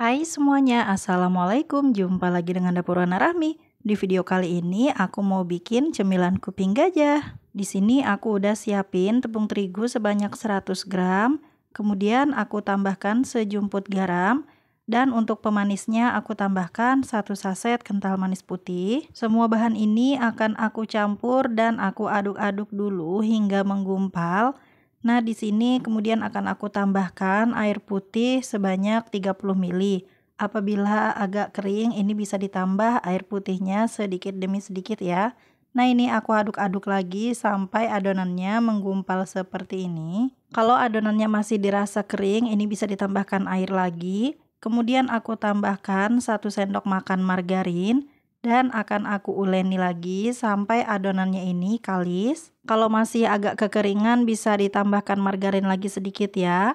Hai semuanya, Assalamualaikum. Jumpa lagi dengan Dapur Wana Rahmi. Di video kali ini aku mau bikin cemilan kuping gajah. Di sini aku udah siapin tepung terigu sebanyak 100 gram. Kemudian aku tambahkan sejumput garam. Dan untuk pemanisnya aku tambahkan 1 saset kental manis putih. Semua bahan ini akan aku campur dan aku aduk-aduk dulu hingga menggumpal. Nah, di sini kemudian akan aku tambahkan air putih sebanyak 30 ml. Apabila agak kering, ini bisa ditambah air putihnya sedikit demi sedikit ya. Nah, ini aku aduk-aduk lagi sampai adonannya menggumpal seperti ini. Kalau adonannya masih dirasa kering, ini bisa ditambahkan air lagi. Kemudian aku tambahkan 1 sendok makan margarin. Dan akan aku uleni lagi sampai adonannya ini kalis. Kalau masih agak kekeringan bisa ditambahkan margarin lagi sedikit ya.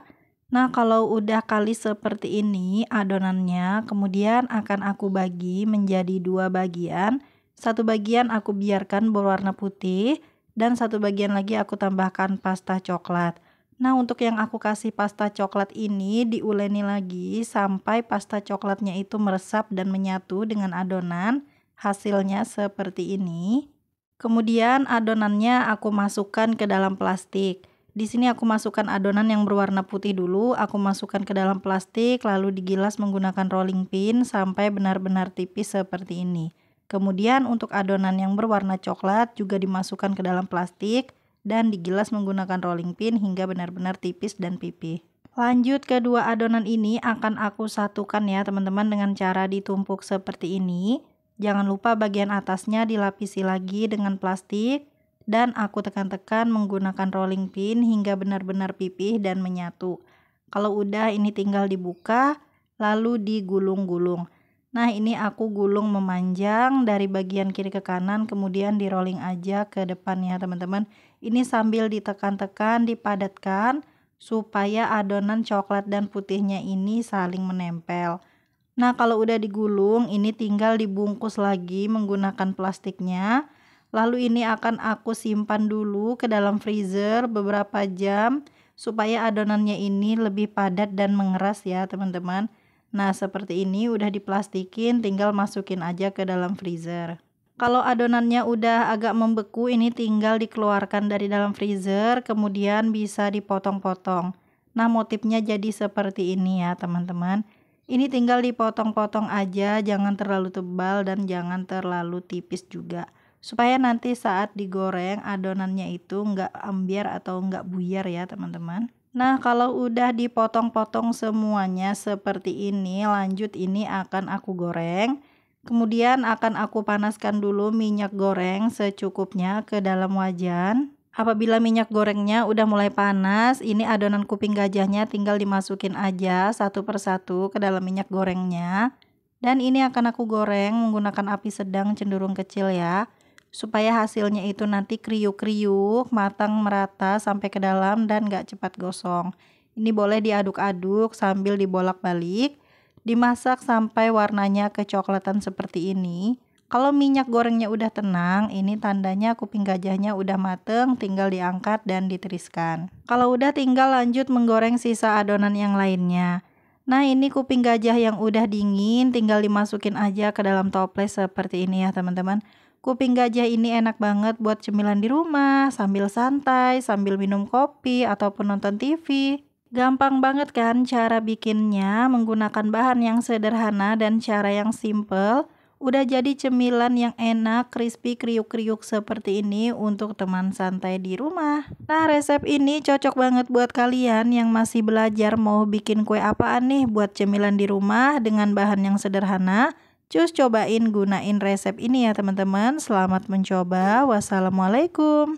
Nah, kalau udah kalis seperti ini adonannya, kemudian akan aku bagi menjadi 2 bagian. Satu bagian aku biarkan berwarna putih dan satu bagian lagi aku tambahkan pasta coklat. Nah, untuk yang aku kasih pasta coklat ini diuleni lagi sampai pasta coklatnya itu meresap dan menyatu dengan adonan. Hasilnya seperti ini. Kemudian adonannya aku masukkan ke dalam plastik. Di sini aku masukkan adonan yang berwarna putih dulu, aku masukkan ke dalam plastik lalu digilas menggunakan rolling pin sampai benar-benar tipis seperti ini. Kemudian untuk adonan yang berwarna coklat juga dimasukkan ke dalam plastik dan digilas menggunakan rolling pin hingga benar-benar tipis dan pipih. Lanjut, kedua adonan ini akan aku satukan ya teman-teman dengan cara ditumpuk seperti ini. Jangan lupa bagian atasnya dilapisi lagi dengan plastik dan aku tekan-tekan menggunakan rolling pin hingga benar-benar pipih dan menyatu. Kalau udah ini tinggal dibuka lalu digulung-gulung. Nah, ini aku gulung memanjang dari bagian kiri ke kanan kemudian di rolling aja ke depan ya teman-teman. Ini sambil ditekan-tekan, dipadatkan supaya adonan coklat dan putihnya ini saling menempel. Nah, kalau udah digulung, ini tinggal dibungkus lagi menggunakan plastiknya. Lalu ini akan aku simpan dulu ke dalam freezer beberapa jam supaya adonannya ini lebih padat dan mengeras ya teman-teman. Nah, seperti ini udah diplastikin, tinggal masukin aja ke dalam freezer. Kalau adonannya udah agak membeku, ini tinggal dikeluarkan dari dalam freezer, kemudian bisa dipotong-potong. Nah, motifnya jadi seperti ini ya teman-teman. Ini tinggal dipotong-potong aja, jangan terlalu tebal dan jangan terlalu tipis juga. Supaya nanti saat digoreng adonannya itu nggak ambiar atau nggak buyar ya teman-teman. Nah, kalau udah dipotong-potong semuanya seperti ini, lanjut ini akan aku goreng. Kemudian akan aku panaskan dulu minyak goreng secukupnya ke dalam wajan. Apabila minyak gorengnya udah mulai panas, ini adonan kuping gajahnya tinggal dimasukin aja satu persatu ke dalam minyak gorengnya. Dan ini akan aku goreng menggunakan api sedang cenderung kecil ya. Supaya hasilnya itu nanti kriuk-kriuk, matang merata sampai ke dalam dan gak cepat gosong. Ini boleh diaduk-aduk sambil dibolak-balik. Dimasak sampai warnanya kecoklatan seperti ini. Kalau minyak gorengnya udah tenang, ini tandanya kuping gajahnya udah mateng, tinggal diangkat dan ditiriskan. Kalau udah tinggal lanjut menggoreng sisa adonan yang lainnya. Nah, ini kuping gajah yang udah dingin, tinggal dimasukin aja ke dalam toples seperti ini ya teman-teman. Kuping gajah ini enak banget buat cemilan di rumah, sambil santai, sambil minum kopi, ataupun nonton TV. Gampang banget kan cara bikinnya, menggunakan bahan yang sederhana dan cara yang simple. Udah jadi cemilan yang enak, crispy, kriuk-kriuk seperti ini untuk teman santai di rumah. Nah, resep ini cocok banget buat kalian yang masih belajar mau bikin kue apaan nih buat cemilan di rumah dengan bahan yang sederhana. Cus cobain gunain resep ini ya teman-teman. Selamat mencoba. Wassalamualaikum.